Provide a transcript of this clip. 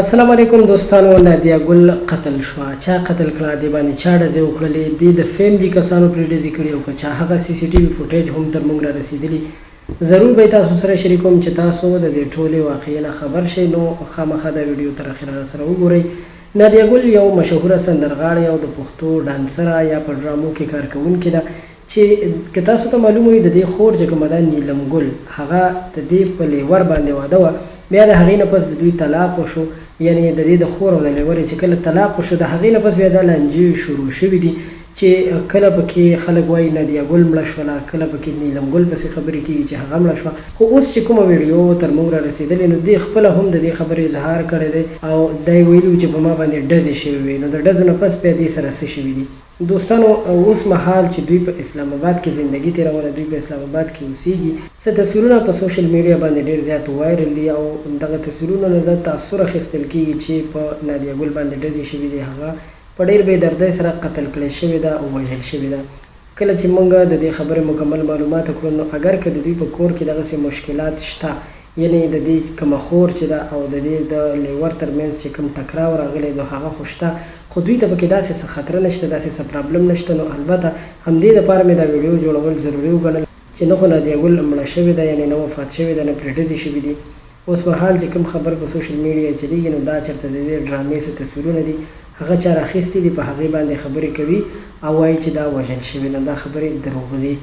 السلام علیکم دوستانو. نادیه ګل قتل شوه. چا قتل کړه؟ دې باندې چا ډزې وکړلې؟ دې د فیملي کسانو پرې ډزې کړي او که چا هغه سی سی ټي وي فوټیج هم تر موږ را رسېدلي، ضرور به یې تاسو سره شریکوم چې تاسو د دې ټولې واقعې نه خبر شئ. نو خامخا دا ویډیو تر اخره راسره وګورئ. نادیه ګل یو مشهوره سندرغاړې او د پښتو ډانسره یا په ډرامو کې کار کوونکې ده چې که تاسو ته معلوم وي د دې خور چې کومه ده نیلم ګل، هغه د دې په لیور باندې واده وه. بیا د هغې نه پس د دوی طلاق وشو، یعنې د دې د خور او د لیورې چې کله طلاق وشو د هغې نه پس بیا دا لانجې شروع شوي دي چې کله پکې خلک وایي نادیه ګل مړه شوله، کله پکې نیلم ګل پسې خبرې کېږي چې هغه مړه شوه. خو اوس چې کومه ویډیو تر موږ را رسېدلې نو دې خپله هم د دې خبرې اظهار کړی دی او دا یې ویلي چې په ما باندې ډزې شوې وې. نو د ډزو نه پس بیا دې سره څه شوي دي دوستانو؟ اوس مهال چې دوی په اسلام آباد کې زندگی تېروله، دوی په اسلام آباد کې اوسېږي. څه تصویرونه په سوشل میډیا باندې ډېر زیات وایرل دي او دغه تصویرونو نه دا تاثر اخیستل کېږي چې په نادیه ګل باندې ډزې شوي دي، هغه په ډېر بې دردۍ سره قتل کړې شوې ده او وژل شوې ده. کله چې موږ د دې خبرې مکمل معلومات کړو نو اگر که د دوی په کور کې دغسې مشکلات شته، یعنې د دې کومه خور چې ده او د دې د لیور ترمنځ چې کوم ټکراو راغلی نو هغه خو شته، خو دوی ته پکې داسې څه خطره نشته، داسې څه پرابلم نشته. نو البته همدې دپاره مې دا ویډیو جوړول ضروري وګڼل چې نه خو نادیه ګل مړه شوې ده، یعنې نه وفات شوې ده، نه پرې ډزې شوي دي. اوس مهال چې کوم خبر په سوشل میډیا چلیږي نو دا چېرته د دې ډرامې څه تصویرونه دي، هغه چا راخیستي دي، په هغې باندې خبرې کوي او وایي چې دا وژل شوې. نو دا خبرې دروغ دي.